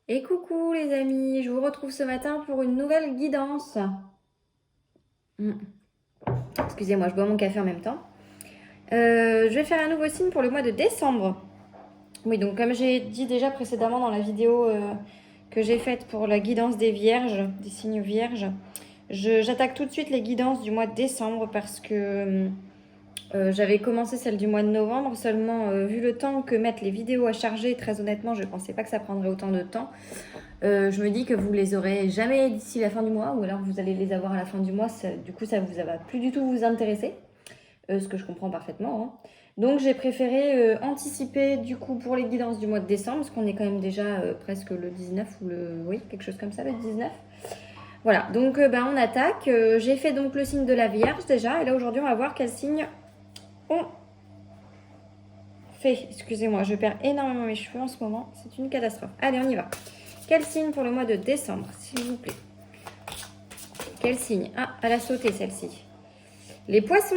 Et coucou les amis, je vous retrouve ce matin pour une nouvelle guidance. Excusez-moi, je bois mon café en même temps. Je vais faire un nouveau signe pour le mois de décembre. Oui, donc comme j'ai dit déjà précédemment dans la vidéo que j'ai faite pour la guidance des vierges, des signes vierges, j'attaque tout de suite les guidances du mois de décembre parce que j'avais commencé celle du mois de novembre, seulement vu le temps que mettent les vidéos à charger, très honnêtement, je ne pensais pas que ça prendrait autant de temps. Je me dis que vous les aurez jamais d'ici la fin du mois, ou alors vous allez les avoir à la fin du mois, du coup ça vous va plus du tout vous intéresser, ce que je comprends parfaitement. Hein. Donc j'ai préféré anticiper du coup pour les guidances du mois de décembre, parce qu'on est quand même déjà presque le 19 ou oui, quelque chose comme ça, le 19. Voilà, donc on attaque. J'ai fait donc le signe de la Vierge déjà, et là aujourd'hui on va voir quel signe on fait. Excusez-moi, je perds énormément mes cheveux en ce moment, c'est une catastrophe. Allez, on y va. Quel signe pour le mois de décembre, s'il vous plaît? Quel signe? Ah, elle a sauté celle-ci. Les poissons.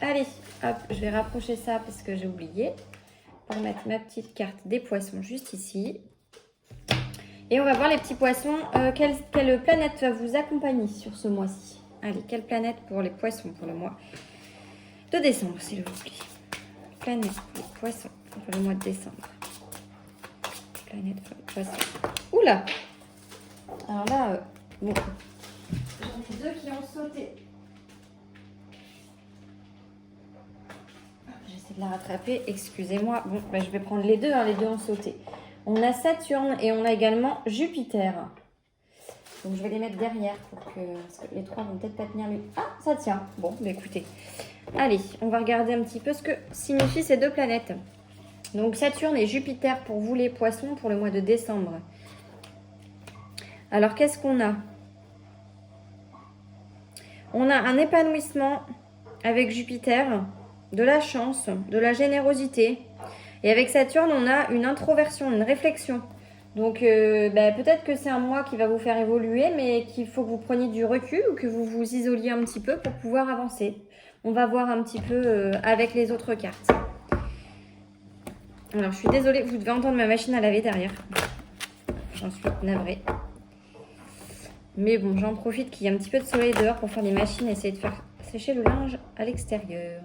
Allez, hop, je vais rapprocher ça parce que j'ai oublié. Pour mettre ma petite carte des poissons juste ici. Et on va voir les petits poissons. Quelle planète va vous accompagner sur ce mois-ci? Allez, quelle planète pour les poissons pour le mois de décembre, s'il vous plaît? Planète pour les poissons pour le mois de décembre. Planète pour les poissons. Oula! Alors là, bon. J'en ai deux qui ont sauté. J'essaie de la rattraper, excusez-moi. Bon, je vais prendre les deux, hein, les deux ont sauté. On a Saturne et on a également Jupiter. Donc je vais les mettre derrière parce que les trois vont peut-être pas tenir lui. Ah, ça tient. Bon, écoutez. Allez, on va regarder un petit peu ce que signifient ces deux planètes. Donc Saturne et Jupiter pour vous les poissons pour le mois de décembre. Alors qu'est-ce qu'on a? On a un épanouissement avec Jupiter, de la chance, de la générosité. Et avec Saturne, on a une introversion, une réflexion. Donc peut-être que c'est un mois qui va vous faire évoluer, mais qu'il faut que vous preniez du recul ou que vous vous isoliez un petit peu pour pouvoir avancer. On va voir un petit peu avec les autres cartes. Alors, je suis désolée, vous devez entendre ma machine à laver derrière. J'en suis navrée. Mais bon, j'en profite qu'il y ait un petit peu de soleil dehors pour faire les machines et essayer de faire sécher le linge à l'extérieur.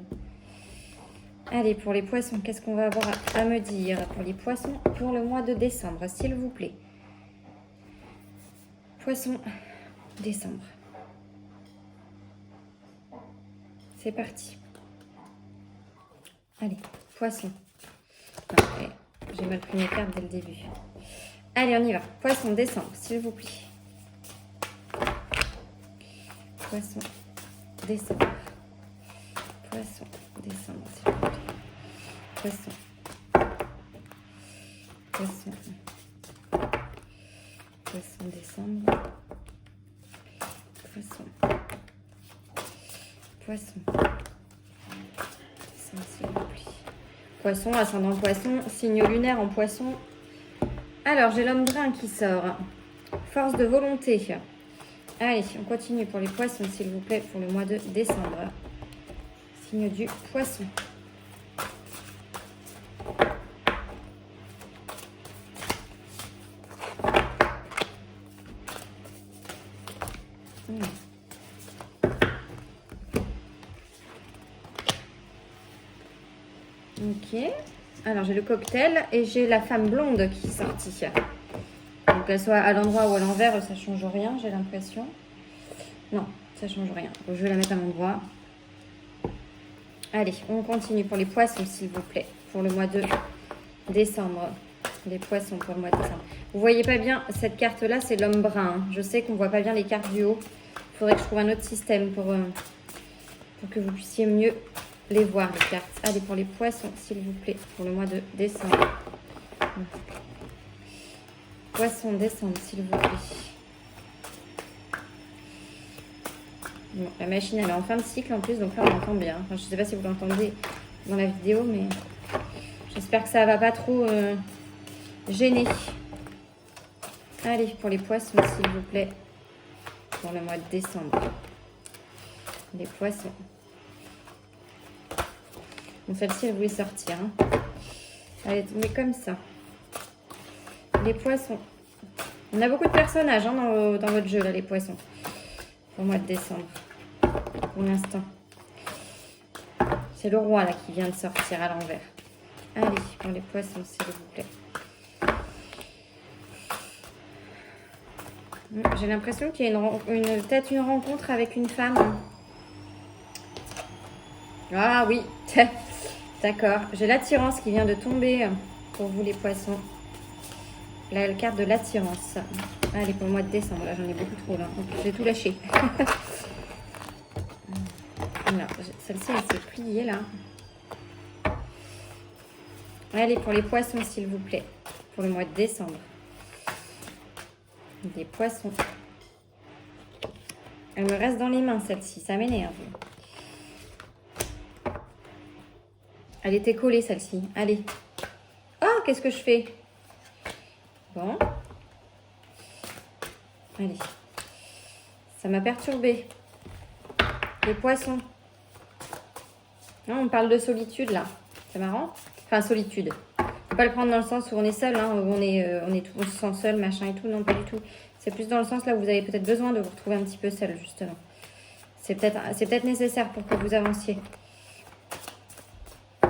Allez, pour les poissons, qu'est-ce qu'on va avoir à me dire pour les poissons pour le mois de décembre, s'il vous plaît? Poissons, décembre. C'est parti. Allez, poisson. J'ai mal pris mes cartes dès le début. Allez, on y va. Poisson, décembre, s'il vous plaît. Poisson, décembre. Poisson, décembre, s'il vous plaît. Poisson. Poisson. Poisson, décembre. Poisson. Poisson. Décembre, s'il vous plaît. Poisson, ascendant poisson, signe lunaire en poisson. Alors, j'ai l'homme brun qui sort. Force de volonté. Allez, on continue pour les poissons, s'il vous plaît, pour le mois de décembre. Signe du poisson. Ok. Alors, j'ai le cocktail et j'ai la femme blonde qui est sortie. Donc, qu'elle soit à l'endroit ou à l'envers, ça change rien, j'ai l'impression. Non, ça change rien. Donc, je vais la mettre à l'endroit. Allez, on continue pour les poissons, s'il vous plaît, pour le mois de décembre. Les poissons pour le mois de décembre. Vous voyez pas bien, cette carte-là, c'est l'homme brun. Hein. Je sais qu'on voit pas bien les cartes du haut. Il faudrait que je trouve un autre système pour que vous puissiez mieux les voir, les cartes. Allez, pour les poissons, s'il vous plaît, pour le mois de décembre. Poisson, décembre, s'il vous plaît. Bon, la machine, elle est en fin de cycle en plus, donc là, on entend bien. Enfin, je sais pas si vous l'entendez dans la vidéo, mais j'espère que ça va pas trop gêner. Allez, pour les poissons, s'il vous plaît, pour le mois de décembre. Les poissons. Bon, celle-ci, elle voulait sortir. Hein. Elle est tombée comme ça. les poissons. On a beaucoup de personnages hein, dans votre jeu, là, les poissons. Pour le mois de décembre. Pour l'instant. C'est le roi, là, qui vient de sortir à l'envers. Allez, pour les poissons, s'il vous plaît. J'ai l'impression qu'il y a peut-être une rencontre avec une femme. Ah oui, d'accord. J'ai l'attirance qui vient de tomber pour vous les poissons. La carte de l'attirance. Allez, pour le mois de décembre, là j'en ai beaucoup trop là. J'ai tout lâché. Celle-ci, elle s'est pliée là. Allez, pour les poissons, s'il vous plaît. Pour le mois de décembre. Des poissons. Elle me reste dans les mains, celle-ci. Ça m'énerve. Elle était collée, celle-ci. Allez. Oh, qu'est-ce que je fais? Bon. Allez. Ça m'a perturbée. Les poissons. Non, on parle de solitude, là. C'est marrant. Enfin, solitude. Faut pas le prendre dans le sens où on est seul, hein, où on se sent seul, machin et tout. Non, pas du tout. C'est plus dans le sens là où vous avez peut-être besoin de vous retrouver un petit peu seul, justement. C'est peut-être nécessaire pour que vous avanciez.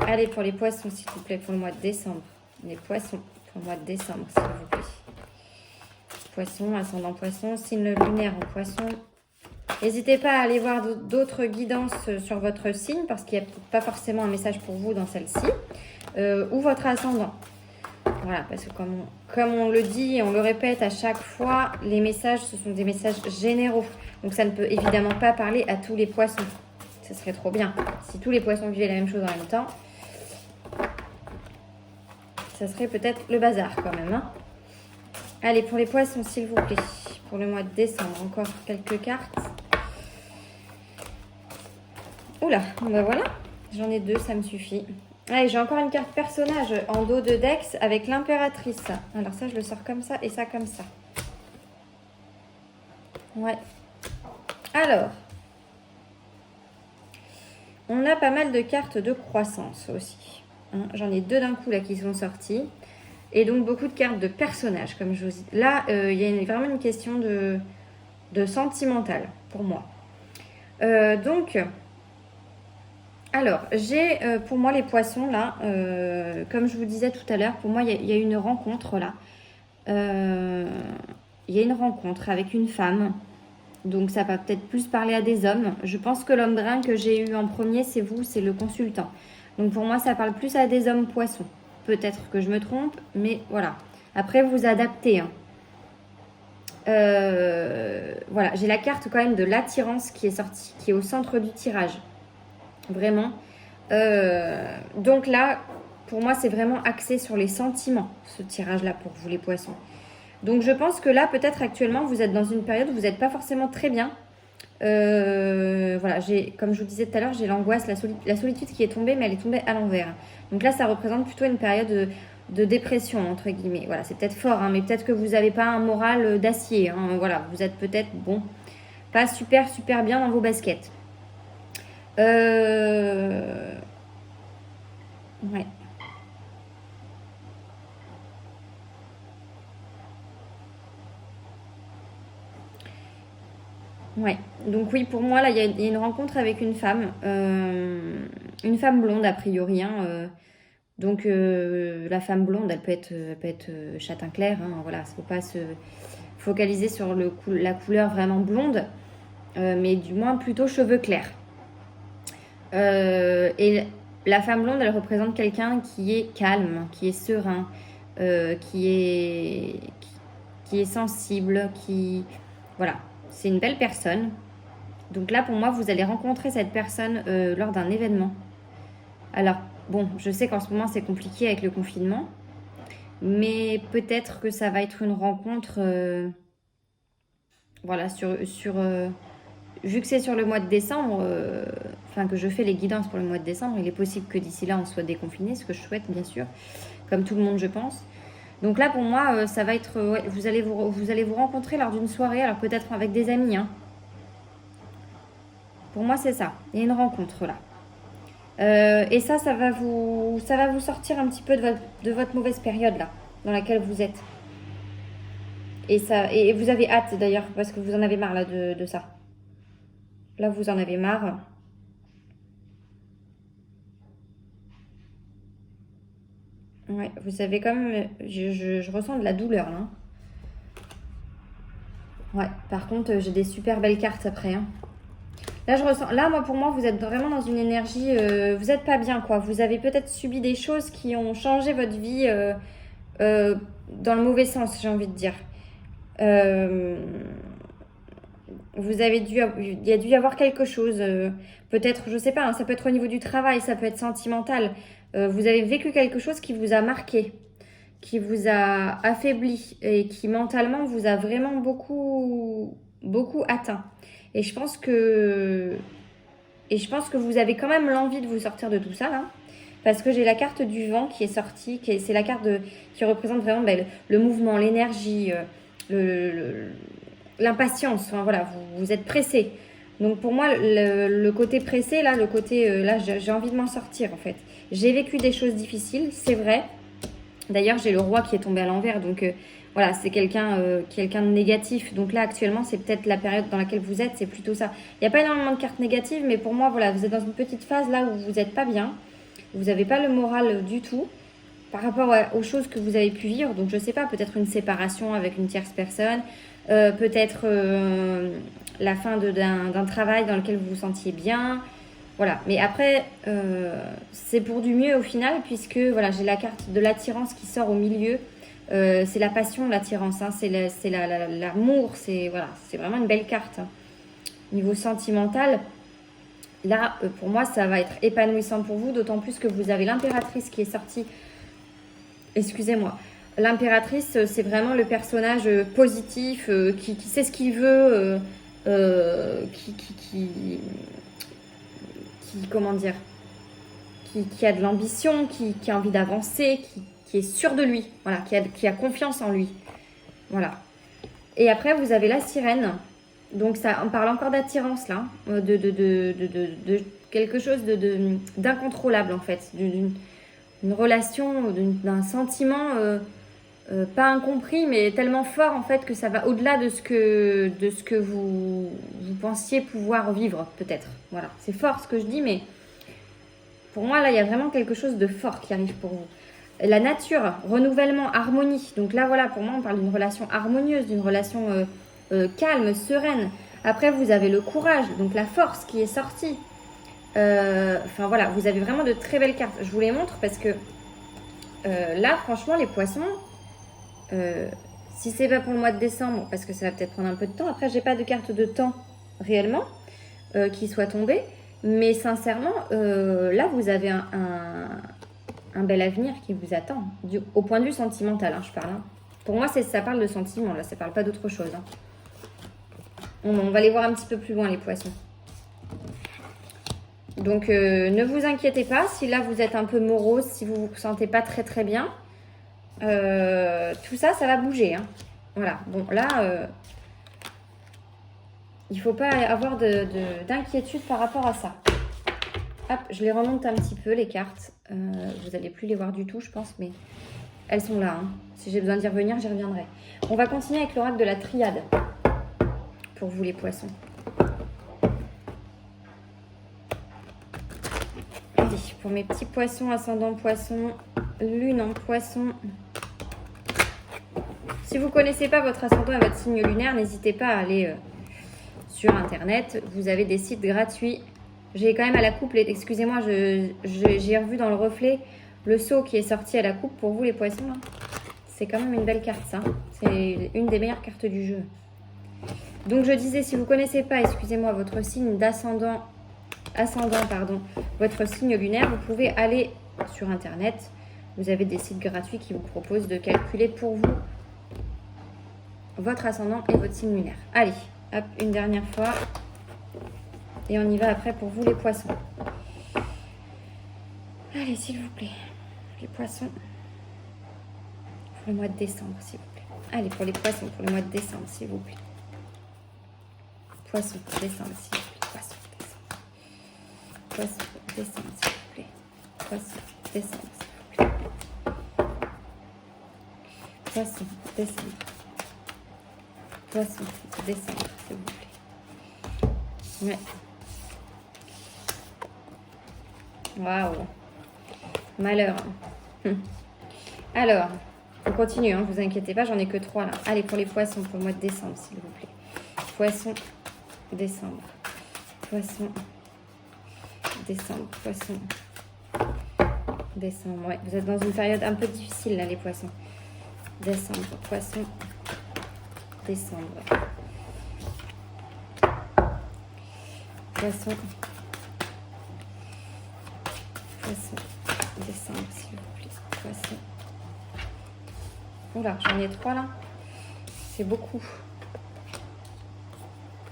Allez, pour les poissons, s'il vous plaît, pour le mois de décembre. Les poissons, pour le mois de décembre, s'il vous plaît. Poisson, ascendant poisson, signe lunaire en poisson. N'hésitez pas à aller voir d'autres guidances sur votre signe, parce qu'il n'y a pas forcément un message pour vous dans celle-ci. Ou votre ascendant. Voilà, parce que comme on le dit et on le répète à chaque fois, les messages, ce sont des messages généraux. Donc ça ne peut évidemment pas parler à tous les poissons. Ce serait trop bien. Si tous les poissons vivaient la même chose en même temps, ça serait peut-être le bazar quand même. Hein. Allez, pour les poissons, s'il vous plaît. Pour le mois de décembre, encore quelques cartes. Oula, bon ben voilà. J'en ai 2, ça me suffit. Allez, j'ai encore une carte personnage en dos de Dex avec l'impératrice. Alors ça, je le sors comme ça et ça comme ça. Ouais. Alors, on a pas mal de cartes de croissance aussi. Hein, j'en ai 2 d'un coup là qui sont sorties. Et donc beaucoup de cartes de personnages, comme je vous dis. Là, il y a vraiment une question de sentimental pour moi. Alors, j'ai pour moi les poissons là, comme je vous disais tout à l'heure, pour moi il y a une rencontre là. Il y a une rencontre avec une femme, donc ça va peut-être plus parler à des hommes. Je pense que l'homme brun que j'ai eu en premier, c'est vous, c'est le consultant. Donc pour moi ça parle plus à des hommes poissons. Peut-être que je me trompe, mais voilà. Après vous adaptez. Hein. Voilà, j'ai la carte quand même de l'attirance qui est sortie, qui est au centre du tirage. Vraiment. Donc là, pour moi, c'est vraiment axé sur les sentiments, ce tirage-là pour vous les poissons. Donc je pense que là, peut-être actuellement, vous êtes dans une période où vous n'êtes pas forcément très bien. Voilà, comme je vous disais tout à l'heure, j'ai l'angoisse, la solitude qui est tombée, mais elle est tombée à l'envers. Donc là, ça représente plutôt une période de dépression, entre guillemets. Voilà, c'est peut-être fort, hein, mais peut-être que vous n'avez pas un moral d'acier. Hein, voilà, vous êtes peut-être, bon, pas super bien dans vos baskets. Ouais. Ouais, donc oui, pour moi, là, il y a une rencontre avec une femme blonde, a priori. Hein, donc, la femme blonde, elle peut être châtain clair. Hein, voilà, il ne faut pas se focaliser sur la couleur vraiment blonde, mais du moins plutôt cheveux clairs. Et la femme blonde, elle représente quelqu'un qui est calme, qui est serein, qui est sensible, voilà. C'est une belle personne. Donc là, pour moi, vous allez rencontrer cette personne lors d'un événement. Alors, bon, je sais qu'en ce moment, c'est compliqué avec le confinement. Mais peut-être que ça va être une rencontre... voilà, vu que c'est sur le mois de décembre, que je fais les guidances pour le mois de décembre, il est possible que d'ici là, on soit déconfiné, ce que je souhaite, bien sûr. Comme tout le monde, je pense. Donc là, pour moi, ça va être... ouais, vous allez vous rencontrer lors d'une soirée, alors peut-être avec des amis. Hein. Pour moi, c'est ça. Il y a une rencontre, là. Et ça va vous sortir un petit peu de votre mauvaise période, là, dans laquelle vous êtes. Et vous avez hâte d'ailleurs, parce que vous en avez marre là de ça. Là, vous en avez marre. Ouais, vous avez quand même... Je ressens de la douleur là. Ouais, par contre, j'ai des super belles cartes après. Hein. Là, je ressens... Là, moi, pour moi, vous êtes vraiment dans une énergie... vous n'êtes pas bien, quoi. Vous avez peut-être subi des choses qui ont changé votre vie dans le mauvais sens, j'ai envie de dire. Vous avez dû... Il y a dû y avoir quelque chose. Peut-être, je sais pas, hein, ça peut être au niveau du travail, ça peut être sentimental. Vous avez vécu quelque chose qui vous a marqué, qui vous a affaibli et qui mentalement vous a vraiment beaucoup atteint. Et je pense que vous avez quand même l'envie de vous sortir de tout ça là, parce que j'ai la carte du vent qui est sortie, c'est la carte qui représente vraiment le mouvement, l'énergie, l'impatience. Enfin voilà, vous êtes pressé. Donc pour moi, le côté pressé là, le côté là, j'ai envie de m'en sortir en fait. J'ai vécu des choses difficiles, c'est vrai. D'ailleurs, j'ai le roi qui est tombé à l'envers, donc voilà, c'est quelqu'un de négatif. Donc là, actuellement, c'est peut-être la période dans laquelle vous êtes, c'est plutôt ça. Il n'y a pas énormément de cartes négatives, mais pour moi, voilà, vous êtes dans une petite phase là où vous n'êtes pas bien. Vous n'avez pas le moral du tout par rapport aux choses que vous avez pu vivre. Donc je sais pas, peut-être une séparation avec une tierce personne, peut-être la fin d'un travail dans lequel vous vous sentiez bien. Voilà, mais après, c'est pour du mieux au final, puisque voilà, j'ai la carte de l'attirance qui sort au milieu. C'est la passion, l'attirance, hein, c'est l'amour, c'est voilà, c'est vraiment une belle carte. Hein. Niveau sentimental, là, pour moi, ça va être épanouissant pour vous, d'autant plus que vous avez l'impératrice qui est sortie. Excusez-moi. L'impératrice, c'est vraiment le personnage positif, qui sait ce qu'il veut, comment dire, qui a de l'ambition, qui a envie d'avancer, qui est sûr de lui, voilà, qui a confiance en lui. Voilà. Et après, vous avez la sirène. Donc, ça, on parle encore d'attirance, là, de quelque chose d'incontrôlable, en fait, d'une relation, d'un sentiment pas incompris, mais tellement fort, en fait, que ça va au-delà de ce que vous pensiez pouvoir vivre, peut-être. Voilà, c'est fort ce que je dis, mais pour moi, là, il y a vraiment quelque chose de fort qui arrive pour vous. La nature, renouvellement, harmonie. Donc là, voilà, pour moi, on parle d'une relation harmonieuse, d'une relation calme, sereine. Après, vous avez le courage, donc la force qui est sortie. Enfin, voilà, vous avez vraiment de très belles cartes. Je vous les montre parce que là, franchement, les poissons, si c'est pas pour le mois de décembre, parce que ça va peut-être prendre un peu de temps. Après, j'ai pas de carte de temps réellement qui soit tombée. Mais sincèrement, là, vous avez un bel avenir qui vous attend. Au point de vue sentimental, hein, je parle. Hein. Pour moi, ça parle de sentiments, là, ça parle pas d'autre chose. Hein. On va les voir un petit peu plus loin, les poissons. Donc, ne vous inquiétez pas. Si là, vous êtes un peu morose, si vous vous sentez pas très très bien, tout ça, ça va bouger. Hein. Voilà. Bon, là, il faut pas avoir d'inquiétude par rapport à ça. Hop, je les remonte un petit peu, les cartes. Vous n'allez plus les voir du tout, je pense, mais elles sont là. Hein. Si j'ai besoin d'y revenir, j'y reviendrai. On va continuer avec l'oracle de la triade. Pour vous, les poissons. Allez, pour mes petits poissons, ascendant poisson, lune en poisson. Si vous ne connaissez pas votre ascendant et votre signe lunaire, n'hésitez pas à aller sur Internet. Vous avez des sites gratuits. J'ai quand même à la coupe, excusez-moi, j'ai revu dans le reflet le seau qui est sorti à la coupe pour vous les poissons. C'est quand même une belle carte ça. C'est une des meilleures cartes du jeu. Donc je disais, si vous ne connaissez pas, excusez-moi, votre signe d'ascendant, votre signe lunaire, vous pouvez aller sur Internet. Vous avez des sites gratuits qui vous proposent de calculer pour vous votre ascendant et votre signe lunaire. Allez, hop, une dernière fois. Et on y va après pour vous les poissons. Allez, s'il vous plaît. Les poissons. Pour le mois de décembre, s'il vous plaît. Allez, pour les poissons, pour le mois de décembre, s'il vous plaît. Poisson, décembre, s'il vous plaît. Poisson, décembre. Poisson, décembre, s'il vous plaît. Poisson, décembre, s'il vous plaît. Poisson, décembre. Poisson, décembre, s'il vous plaît. Ouais. Waouh. Malheur. Alors, on continue, hein, vous inquiétez pas, j'en ai que 3 là. Allez, pour les poissons, pour le mois de décembre, s'il vous plaît. Poisson, décembre. Poisson, décembre, poisson. Décembre, ouais. Vous êtes dans une période un peu difficile là, les poissons. Décembre, poisson, décembre. Poisson, poisson, décembre, s'il vous plaît. Poisson. Oula, j'en ai 3 là. C'est beaucoup.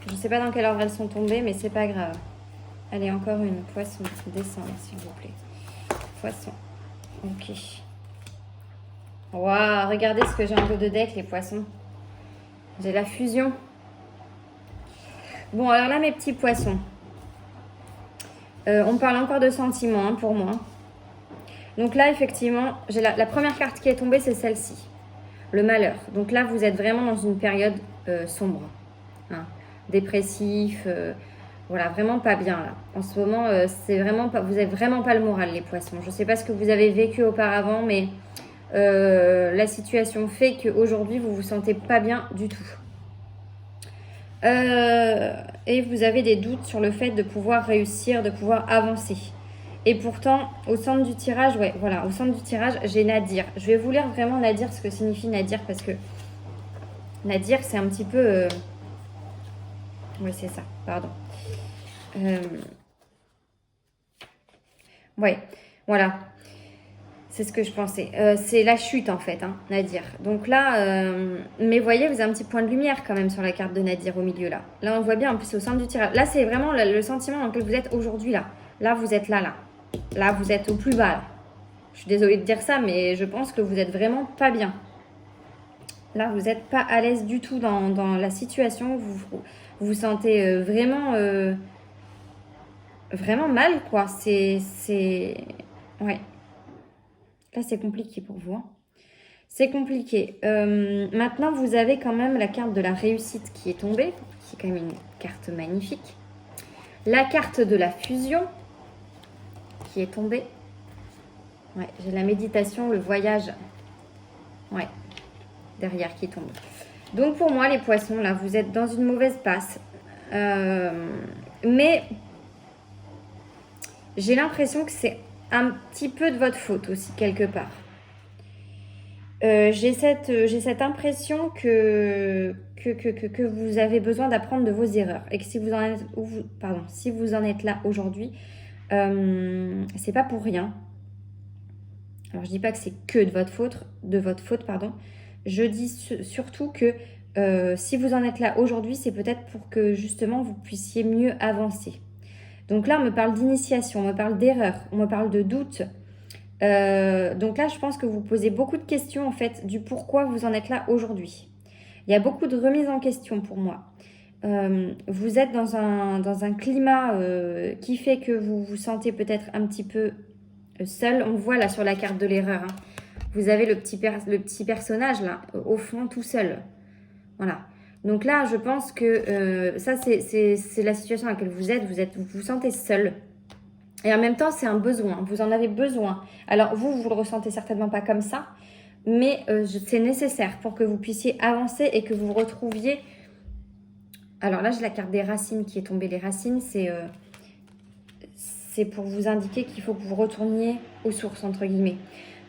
Je sais pas dans quelle ordre elles sont tombées, mais c'est pas grave. Allez, encore une. Poisson, décembre, s'il vous plaît. Poisson. Ok. Waouh, regardez ce que j'ai en dos de deck, les poissons. J'ai la fusion. Bon, alors là, mes petits poissons. On parle encore de sentiments, hein, pour moi. Donc là, effectivement, j'ai la première carte qui est tombée, c'est celle-ci. Le malheur. Donc là, vous êtes vraiment dans une période sombre. Hein, dépressif. Voilà, vraiment pas bien là. En ce moment, c'est vraiment pas, vous n'avez vraiment pas le moral, les poissons. Je ne sais pas ce que vous avez vécu auparavant, mais la situation fait qu'aujourd'hui, vous vous sentez pas bien du tout. Et vous avez des doutes sur le fait de pouvoir réussir, de pouvoir avancer. Et pourtant, au centre du tirage, ouais, voilà, au centre du tirage, j'ai Nadir. Je vais vous lire vraiment Nadir, ce que signifie Nadir, parce que Nadir, c'est un petit peu... Oui, c'est ça, pardon. Ouais, voilà. C'est ce que je pensais. C'est la chute, en fait, hein, Nadir. Donc là, mais voyez, vous avez un petit point de lumière quand même sur la carte de Nadir au milieu, là. Là, on voit bien, en plus, au centre du tirage. Là, c'est vraiment le sentiment dans lequel vous êtes aujourd'hui, là. Là, vous êtes là, là. Là, vous êtes au plus bas, là. Je suis désolée de dire ça, mais je pense que vous êtes vraiment pas bien. Là, vous n'êtes pas à l'aise du tout dans la situation. Vous vous sentez vraiment mal, quoi. Ouais. Là, c'est compliqué pour vous. Hein. C'est compliqué. Maintenant, vous avez quand même la carte de la réussite qui est tombée, qui est quand même une carte magnifique. La carte de la fusion qui est tombée. Ouais, j'ai la méditation, le voyage. Ouais, derrière qui tombe. Donc, pour moi, les poissons, là, vous êtes dans une mauvaise passe. Mais j'ai l'impression que c'est un petit peu de votre faute aussi, quelque part. J'ai cette impression que vous avez besoin d'apprendre de vos erreurs. Et que si vous en êtes là aujourd'hui, c'est pas pour rien. Alors, je dis pas que c'est que de votre faute, pardon. Je dis surtout que si vous en êtes là aujourd'hui, c'est peut-être pour que justement vous puissiez mieux avancer. Donc là, on me parle d'initiation, on me parle d'erreur, on me parle de doute. Donc là, je pense que vous posez beaucoup de questions en fait du pourquoi vous en êtes là aujourd'hui. Il y a beaucoup de remises en question pour moi. Vous êtes dans un climat qui fait que vous vous sentez peut-être un petit peu seul. On voit là sur la carte de l'erreur. Hein. Vous avez le petit personnage là, au fond, tout seul. Voilà. Donc là, je pense que ça, c'est la situation à laquelle vous vous sentez seul. Et en même temps, c'est un besoin. Vous en avez besoin. Alors, vous le ressentez certainement pas comme ça, mais c'est nécessaire pour que vous puissiez avancer et que vous retrouviez... Alors là, j'ai la carte des racines qui est tombée. Les racines, c'est pour vous indiquer qu'il faut que vous retourniez aux sources, entre guillemets.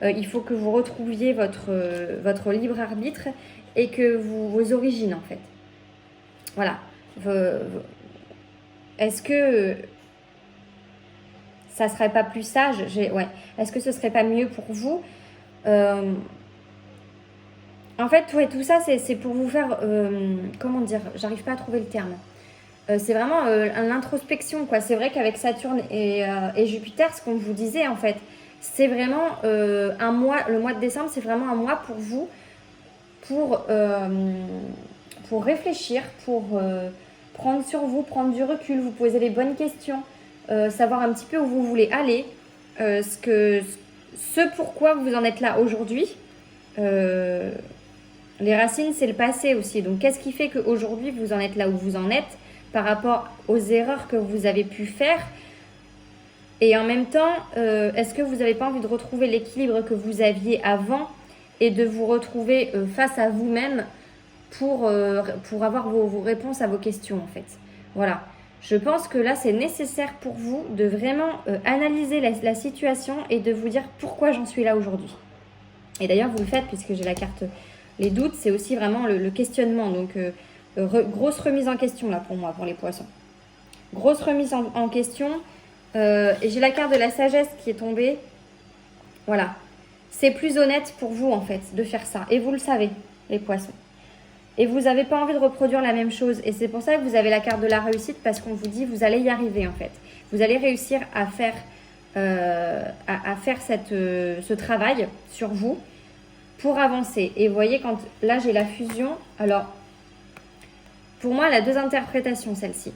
Il faut que vous retrouviez votre libre arbitre et que vos origines, en fait. Voilà. Est-ce que ça serait pas plus sage? Ouais. Est-ce que ce serait pas mieux pour vous? En fait, ouais, tout ça, c'est pour vous faire... comment dire? J'arrive pas à trouver le terme. C'est vraiment l'introspection, quoi. C'est vrai qu'avec Saturne et Jupiter, ce qu'on vous disait, en fait, c'est vraiment un mois... Le mois de décembre, c'est vraiment un mois pour vous, pour réfléchir, pour prendre sur vous, prendre du recul, vous poser les bonnes questions, savoir un petit peu où vous voulez aller, ce pourquoi vous en êtes là aujourd'hui. Les racines, c'est le passé aussi. Donc, qu'est-ce qui fait qu'aujourd'hui, vous en êtes là où vous en êtes par rapport aux erreurs que vous avez pu faire? Et en même temps, est-ce que vous n'avez pas envie de retrouver l'équilibre que vous aviez avant et de vous retrouver face à vous-même pour avoir vos réponses à vos questions, en fait? Voilà. Je pense que là, c'est nécessaire pour vous de vraiment analyser la situation et de vous dire pourquoi j'en suis là aujourd'hui. Et d'ailleurs, vous le faites puisque j'ai la carte les doutes, c'est aussi vraiment le questionnement. Donc, grosse remise en question là pour moi, pour les poissons. Grosse remise en question. Et j'ai la carte de la sagesse qui est tombée. Voilà. C'est plus honnête pour vous en fait de faire ça. Et vous le savez, les poissons. Et vous n'avez pas envie de reproduire la même chose. Et c'est pour ça que vous avez la carte de la réussite parce qu'on vous dit vous allez y arriver en fait. Vous allez réussir à faire, ce travail sur vous pour avancer. Et vous voyez, quand là j'ai la fusion, alors pour moi elle a deux interprétations celle-ci.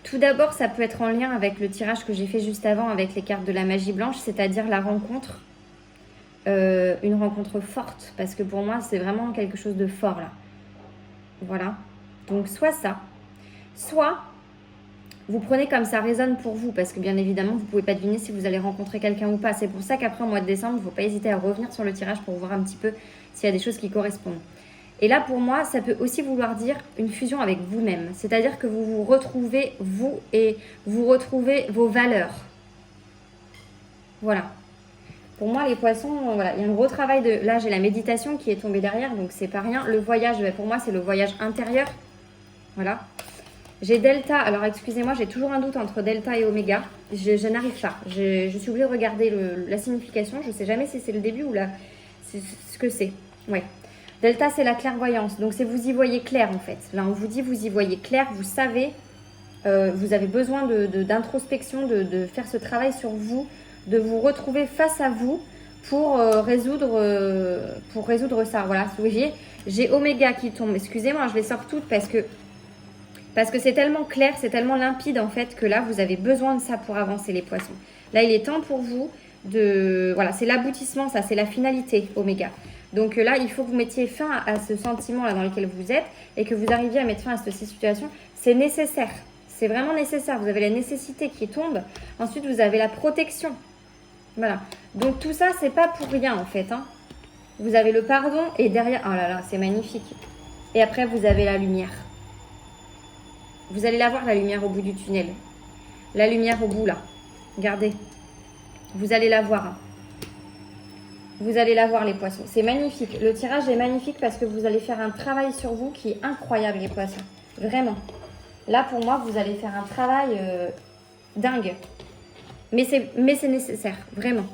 Tout d'abord, ça peut être en lien avec le tirage que j'ai fait juste avant avec les cartes de la magie blanche, c'est-à-dire la rencontre, une rencontre forte, parce que pour moi, c'est vraiment quelque chose de fort là. Voilà. Donc, soit ça, soit vous prenez comme ça résonne pour vous, parce que bien évidemment, vous ne pouvez pas deviner si vous allez rencontrer quelqu'un ou pas. C'est pour ça qu'après, au mois de décembre, il ne faut pas hésiter à revenir sur le tirage pour voir un petit peu s'il y a des choses qui correspondent. Et là, pour moi, ça peut aussi vouloir dire une fusion avec vous-même. C'est-à-dire que vous vous retrouvez, vous, et vous retrouvez vos valeurs. Voilà. Pour moi, les poissons, voilà, il y a un gros travail de... Là, j'ai la méditation qui est tombée derrière, donc c'est pas rien. Le voyage, pour moi, c'est le voyage intérieur. Voilà. J'ai Delta. Alors, excusez-moi, j'ai toujours un doute entre Delta et Oméga. Je n'arrive pas. Je suis obligée de regarder la signification. Je ne sais jamais si c'est le début ou c'est ce que c'est. Ouais. Delta, c'est la clairvoyance. Donc, c'est vous y voyez clair, en fait. Là, on vous dit, vous y voyez clair. Vous savez, vous avez besoin d'introspection, de faire ce travail sur vous, de vous retrouver face à vous pour résoudre ça. Voilà, vous voyez, j'ai Oméga qui tombe. Excusez-moi, je les sors toutes parce que c'est tellement clair, c'est tellement limpide, en fait, que là, vous avez besoin de ça pour avancer, les poissons. Là, il est temps pour vous de... Voilà, c'est l'aboutissement, ça, c'est la finalité, Oméga. Donc là, il faut que vous mettiez fin à ce sentiment-là dans lequel vous êtes et que vous arriviez à mettre fin à cette situation. C'est nécessaire. C'est vraiment nécessaire. Vous avez la nécessité qui tombe. Ensuite, vous avez la protection. Voilà. Donc tout ça, c'est pas pour rien en fait. Hein. Vous avez le pardon et derrière... Oh là là, c'est magnifique. Et après, vous avez la lumière. Vous allez la voir, la lumière au bout du tunnel. La lumière au bout là. Regardez. Vous allez la voir. Hein. Vous allez la voir, les poissons. C'est magnifique. Le tirage est magnifique parce que vous allez faire un travail sur vous qui est incroyable, les poissons. Vraiment. Là, pour moi, vous allez faire un travail dingue. Mais c'est nécessaire, vraiment.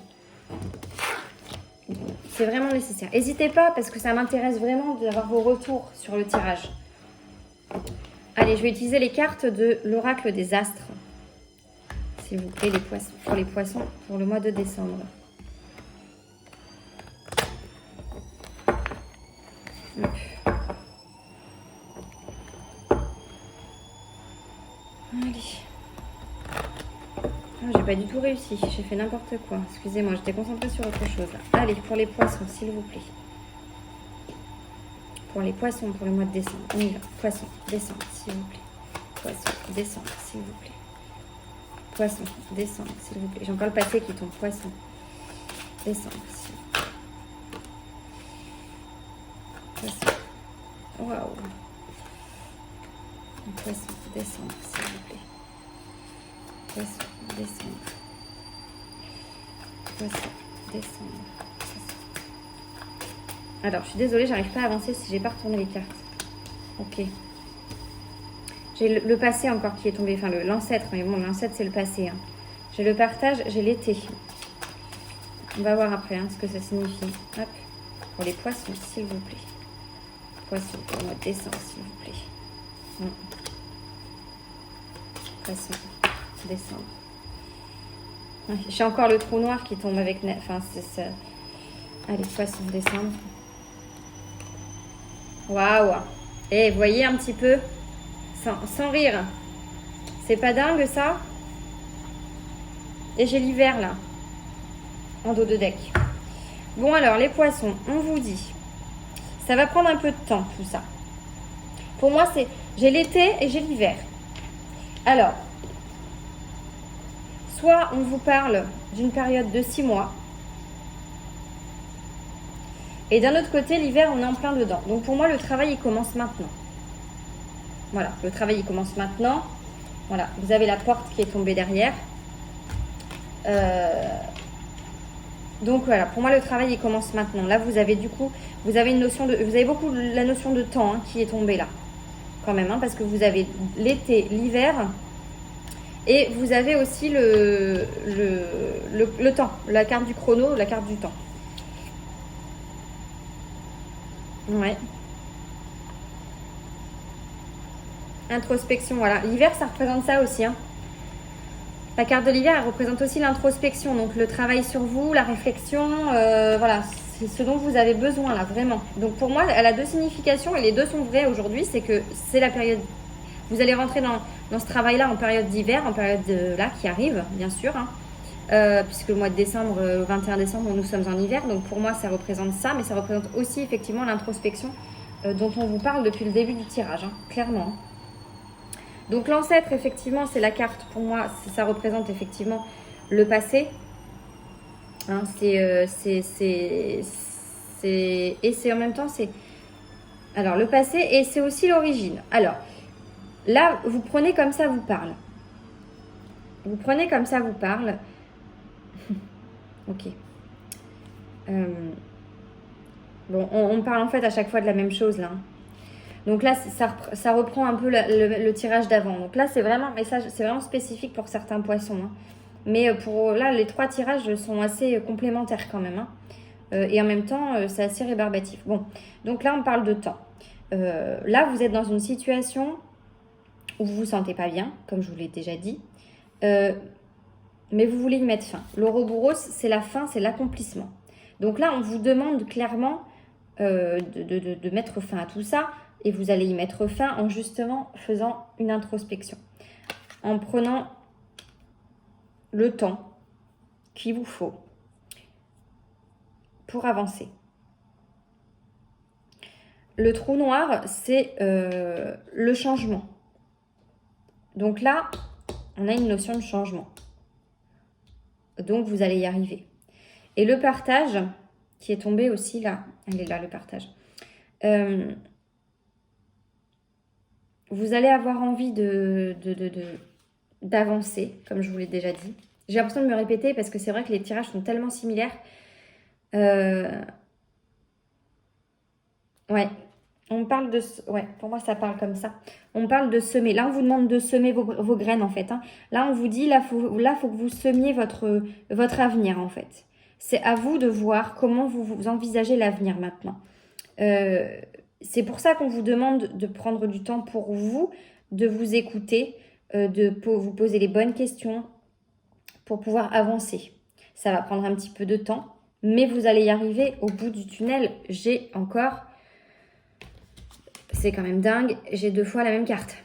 C'est vraiment nécessaire. N'hésitez pas parce que ça m'intéresse vraiment d'avoir vos retours sur le tirage. Allez, je vais utiliser les cartes de l'oracle des astres. S'il vous plaît, les poissons. Pour les poissons, pour le mois de décembre. Allez. Oh, j'ai pas du tout réussi. J'ai fait n'importe quoi. Excusez-moi, j'étais concentrée sur autre chose. Là. Allez, pour les poissons, s'il vous plaît. Pour les poissons, pour le mois de décembre. On y va. Poissons, décembre, s'il vous plaît. Poissons, décembre, s'il vous plaît. Poissons, décembre, s'il vous plaît. J'ai encore le papier qui tombe. Poissons, décembre, s'il vous plaît. Poissons. Waouh. Poisson, décembre, s'il vous plaît. Poisson, décembre. Poisson, décembre. Alors, je suis désolée, j'arrive pas à avancer si j'ai pas retourné les cartes. Ok. J'ai le passé encore qui est tombé, enfin l'ancêtre, mais bon, l'ancêtre c'est le passé. Hein. J'ai le partage, j'ai l'été. On va voir après ce que ça signifie. Hop. Pour les poissons, s'il vous plaît. Poisson, pour le mois de décembre, s'il vous plaît. Poisson, décembre. J'ai encore le trou noir qui tombe avec... Enfin, c'est ça. Allez, poisson, décembre. Waouh. Et vous voyez un petit peu, sans rire. C'est pas dingue, ça? Et j'ai l'hiver, là. En dos de deck. Bon, alors, les poissons, on vous dit... Ça va prendre un peu de temps, tout ça. Pour moi, j'ai l'été et j'ai l'hiver. Alors, soit on vous parle d'une période de 6 mois, et d'un autre côté, l'hiver, on est en plein dedans. Donc pour moi, le travail, il commence maintenant. Voilà, le travail, il commence maintenant. Voilà, vous avez la porte qui est tombée derrière. Donc voilà, pour moi, le travail, il commence maintenant. Là, vous avez vous avez beaucoup la notion de temps hein, qui est tombée là, quand même, hein, parce que vous avez l'été, l'hiver, et vous avez aussi le temps, la carte du chrono, la carte du temps. Ouais. Introspection, voilà. L'hiver, ça représente ça aussi. Hein. La carte de l'hiver, elle représente aussi l'introspection. Donc, le travail sur vous, la réflexion, voilà. C'est ce dont vous avez besoin, là, vraiment. Donc, pour moi, elle a deux significations et les deux sont vraies aujourd'hui. C'est que c'est la période... Vous allez rentrer dans ce travail-là en période d'hiver, en période là qui arrive, bien sûr. Hein. Puisque le mois de décembre, le 21 décembre, nous sommes en hiver. Donc, pour moi, ça représente ça. Mais ça représente aussi, effectivement, l'introspection dont on vous parle depuis le début du tirage, hein, clairement. Donc l'ancêtre, effectivement, c'est la carte, pour moi, ça représente effectivement le passé. Hein, et c'est en même temps, c'est... Alors, le passé, et c'est aussi l'origine. Alors, là, vous prenez comme ça vous parle. Vous prenez comme ça vous parle. Ok. Bon, on parle en fait à chaque fois de la même chose, là. Donc là, ça reprend un peu le tirage d'avant. Donc là, c'est vraiment un message, c'est vraiment spécifique pour certains poissons. Hein. Mais pour là, les 3 tirages sont assez complémentaires quand même. Hein. Et en même temps, c'est assez rébarbatif. Bon, donc là, on parle de temps. Là, vous êtes dans une situation où vous ne vous sentez pas bien, comme je vous l'ai déjà dit. Mais vous voulez y mettre fin. L'Ouroboros, c'est la fin, c'est l'accomplissement. Donc là, on vous demande clairement de mettre fin à tout ça. Et vous allez y mettre fin en justement faisant une introspection. En prenant le temps qu'il vous faut pour avancer. Le trou noir, c'est le changement. Donc là, on a une notion de changement. Donc, vous allez y arriver. Et le partage, qui est tombé aussi là. Elle est là, le partage. Vous allez avoir envie d'avancer, comme je vous l'ai déjà dit. J'ai l'impression de me répéter parce que c'est vrai que les tirages sont tellement similaires. Ouais, on parle de... Ouais, pour moi, ça parle comme ça. On parle de semer. Là, on vous demande de semer vos graines, en fait. Hein. Là, on vous dit, là, faut que vous semiez votre avenir, en fait. C'est à vous de voir comment vous envisagez l'avenir maintenant. C'est pour ça qu'on vous demande de prendre du temps pour vous, de vous écouter, de vous poser les bonnes questions pour pouvoir avancer. Ça va prendre un petit peu de temps, mais vous allez y arriver au bout du tunnel. J'ai encore... C'est quand même dingue, j'ai 2 fois la même carte.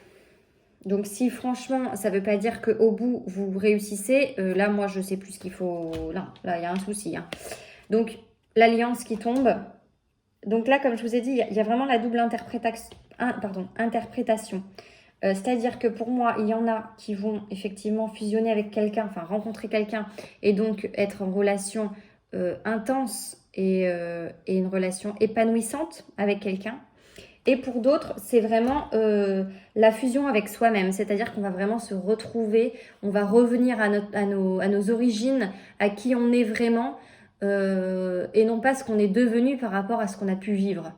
Donc si franchement, ça ne veut pas dire qu'au bout, vous réussissez, là, moi, je ne sais plus ce qu'il faut... Là, il y a un souci. Hein. Donc, l'alliance qui tombe... Donc là, comme je vous ai dit, il y a vraiment la double interprétation. C'est-à-dire que pour moi, il y en a qui vont effectivement fusionner avec quelqu'un, enfin rencontrer quelqu'un et donc être en relation intense et une relation épanouissante avec quelqu'un. Et pour d'autres, c'est vraiment la fusion avec soi-même. C'est-à-dire qu'on va vraiment se retrouver, on va revenir à nos origines, à qui on est vraiment... et non pas ce qu'on est devenu par rapport à ce qu'on a pu vivre.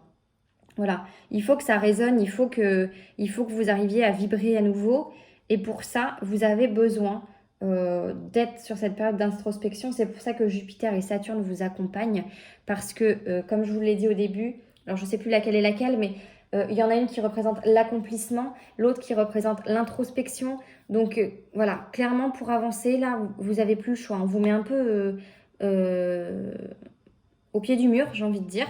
Voilà, il faut que ça résonne, il faut que vous arriviez à vibrer à nouveau. Et pour ça, vous avez besoin d'être sur cette période d'introspection. C'est pour ça que Jupiter et Saturne vous accompagnent. Parce que, comme je vous l'ai dit au début, alors je ne sais plus laquelle est laquelle, mais il y en a une qui représente l'accomplissement, l'autre qui représente l'introspection. Donc voilà, clairement pour avancer, là, vous n'avez plus le choix. On vous met un peu... au pied du mur, j'ai envie de dire.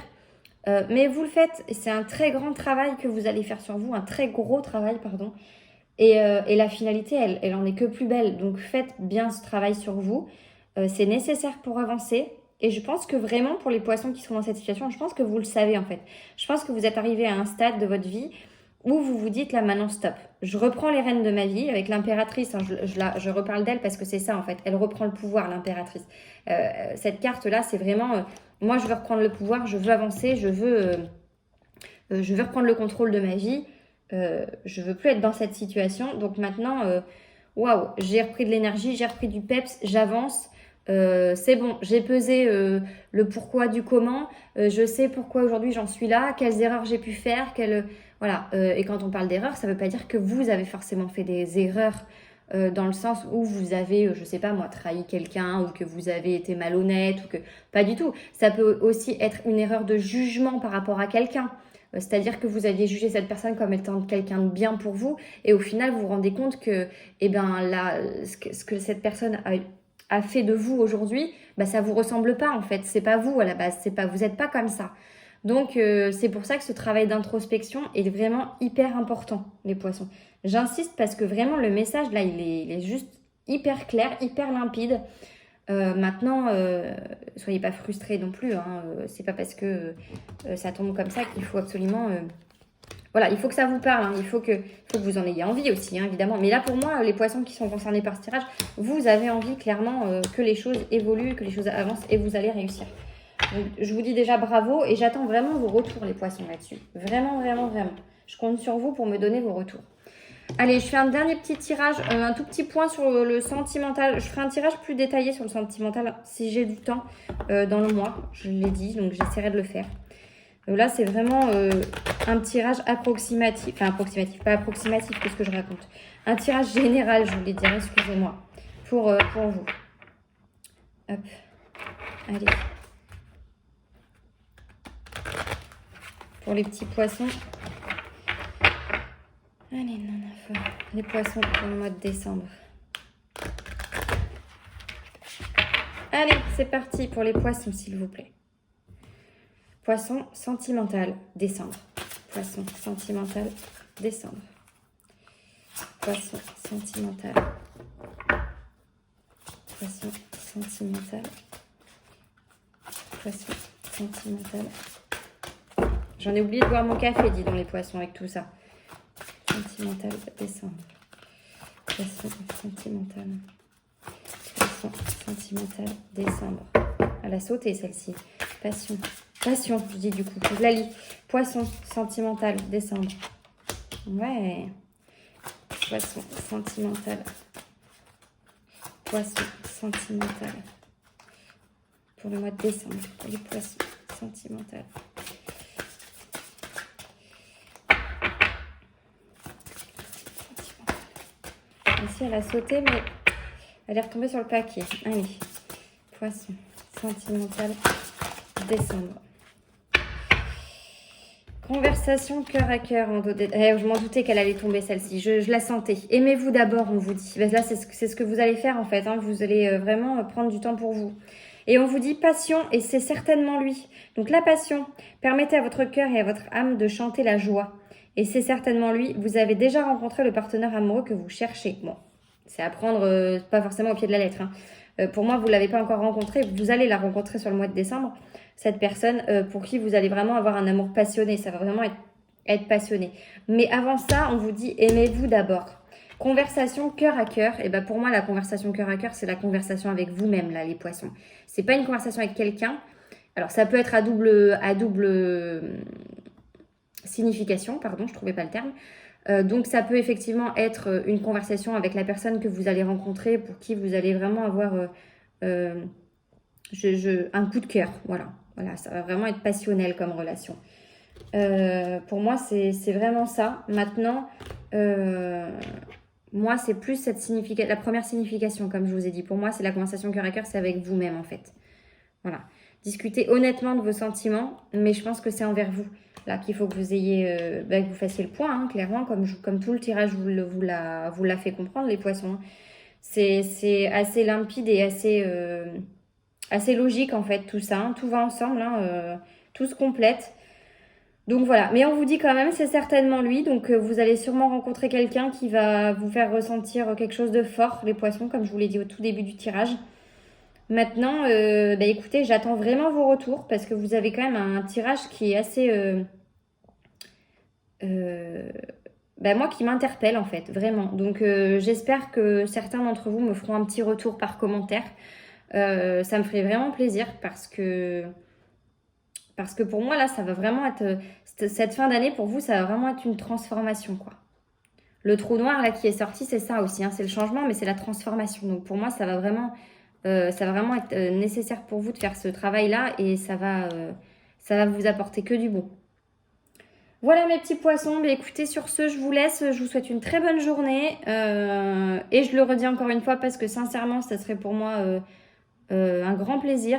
Mais vous le faites, c'est un très grand travail que vous allez faire sur vous, un très gros travail, pardon. Et la finalité, elle en est que plus belle. Donc faites bien ce travail sur vous. C'est nécessaire pour avancer. Et je pense que vraiment, pour les poissons qui sont dans cette situation, je pense que vous le savez en fait. Je pense que vous êtes arrivé à un stade de votre vie où vous vous dites là maintenant stop. Je reprends les rênes de ma vie avec l'impératrice. Hein, je reparle d'elle parce que c'est ça en fait. Elle reprend le pouvoir, l'impératrice. Cette carte-là, c'est vraiment... moi, je veux reprendre le pouvoir, je veux avancer, je veux reprendre le contrôle de ma vie. Je veux plus être dans cette situation. Donc maintenant, waouh, j'ai repris de l'énergie, j'ai repris du peps, j'avance. C'est bon, j'ai pesé le pourquoi du comment. Je sais pourquoi aujourd'hui j'en suis là, quelles erreurs j'ai pu faire, voilà. Et quand on parle d'erreurs, ça ne veut pas dire que vous avez forcément fait des erreurs dans le sens où vous avez, je sais pas moi, trahi quelqu'un ou que vous avez été malhonnête ou que pas du tout. Ça peut aussi être une erreur de jugement par rapport à quelqu'un. C'est-à-dire que vous aviez jugé cette personne comme étant quelqu'un de bien pour vous et au final vous vous rendez compte que eh ben, là, ce que cette personne a fait de vous aujourd'hui, bah, ça vous ressemble pas en fait. C'est pas vous à la base, vous n'êtes pas comme ça. Donc c'est pour ça que ce travail d'introspection est vraiment hyper important, les poissons. J'insiste parce que vraiment le message là, il est juste hyper clair, hyper limpide. Maintenant, soyez pas frustrés non plus. Hein, c'est pas parce que ça tombe comme ça qu'il faut absolument. Voilà, il faut que ça vous parle. Hein, il faut que vous en ayez envie aussi, hein, évidemment. Mais là, pour moi, les poissons qui sont concernés par ce tirage, vous avez envie clairement que les choses évoluent, que les choses avancent et vous allez réussir. Donc, je vous dis déjà bravo et j'attends vraiment vos retours, les poissons, là-dessus. Vraiment, vraiment, vraiment. Je compte sur vous pour me donner vos retours. Allez, je fais un dernier petit tirage, un tout petit point sur le sentimental. Je ferai un tirage plus détaillé sur le sentimental si j'ai du temps dans le mois. Je l'ai dit, donc j'essaierai de le faire. Là, c'est vraiment un tirage approximatif. Enfin, approximatif, pas approximatif, qu'est-ce que je raconte. Un tirage général, je voulais dire, excusez-moi, pour vous. Hop, allez. Pour les petits poissons. Allez, non, les poissons pour le mois de décembre. Allez, c'est parti pour les poissons, s'il vous plaît. Poisson sentimental, décembre. Poisson sentimental, décembre. Poisson sentimental. Poisson sentimental. Poisson sentimental. J'en ai oublié de boire mon café, dis donc les poissons, avec tout ça. Sentimental, décembre. Poisson sentimental. Poisson sentimental, décembre. Elle a sauté celle-ci. Passion. Passion, je dis du coup. Je la lis. Poisson sentimental, décembre. Ouais. Poisson sentimental. Poisson sentimental. Pour le mois de décembre. Pour les poissons sentimental. Ici, elle a sauté, mais elle est retombée sur le paquet. Allez. Poisson sentimental, décembre. Conversation cœur à cœur. Je m'en doutais qu'elle allait tomber celle-ci. Je la sentais. Aimez-vous d'abord, on vous dit. Là, c'est ce que vous allez faire en fait. Hein. Vous allez vraiment prendre du temps pour vous. Et on vous dit passion et c'est certainement lui. Donc la passion. Permettez à votre cœur et à votre âme de chanter la joie. Et c'est certainement lui. Vous avez déjà rencontré le partenaire amoureux que vous cherchez. Bon, c'est à prendre pas forcément au pied de la lettre. Hein. Pour moi, vous ne l'avez pas encore rencontré. Vous allez la rencontrer sur le mois de décembre. Cette personne pour qui vous allez vraiment avoir un amour passionné. Ça va vraiment être passionné. Mais avant ça, on vous dit aimez-vous d'abord. Conversation cœur à cœur. Et ben pour moi, la conversation cœur à cœur, c'est la conversation avec vous-même, là, les poissons. C'est pas une conversation avec quelqu'un. Alors, ça peut être à double signification, pardon, je trouvais pas le terme. Donc, ça peut effectivement être une conversation avec la personne que vous allez rencontrer, pour qui vous allez vraiment avoir un coup de cœur. Voilà, ça va vraiment être passionnel comme relation. Pour moi, c'est vraiment ça. Maintenant, moi, c'est plus la première signification, comme je vous ai dit. Pour moi, c'est la conversation cœur à cœur, c'est avec vous-même, en fait. Voilà. Discutez honnêtement de vos sentiments, mais je pense que c'est envers vous, là, qu'il faut que vous ayez, que vous fassiez le point, hein, clairement, comme tout le tirage vous l'a fait comprendre, les poissons. C'est assez limpide et assez logique, en fait, tout ça. Hein. Tout va ensemble, hein, tout se complète. Donc voilà, mais on vous dit quand même, c'est certainement lui. Donc vous allez sûrement rencontrer quelqu'un qui va vous faire ressentir quelque chose de fort, les poissons, comme je vous l'ai dit au tout début du tirage. Maintenant, écoutez, j'attends vraiment vos retours parce que vous avez quand même un tirage qui est assez... moi qui m'interpelle en fait, vraiment. Donc j'espère que certains d'entre vous me feront un petit retour par commentaire. Ça me ferait vraiment plaisir parce que pour moi là, ça va vraiment être... Cette fin d'année pour vous, ça va vraiment être une transformation quoi. Le trou noir là qui est sorti, c'est ça aussi, hein, c'est le changement, mais c'est la transformation. Donc pour moi, ça va vraiment être nécessaire pour vous de faire ce travail-là et ça va vous apporter que du bon. Voilà mes petits poissons, écoutez sur ce je vous laisse, je vous souhaite une très bonne journée et je le redis encore une fois parce que sincèrement ça serait pour moi un grand plaisir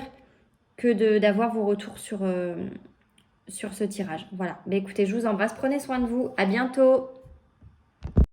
que d'avoir vos retours sur ce tirage. Voilà, écoutez je vous embrasse, prenez soin de vous, à bientôt.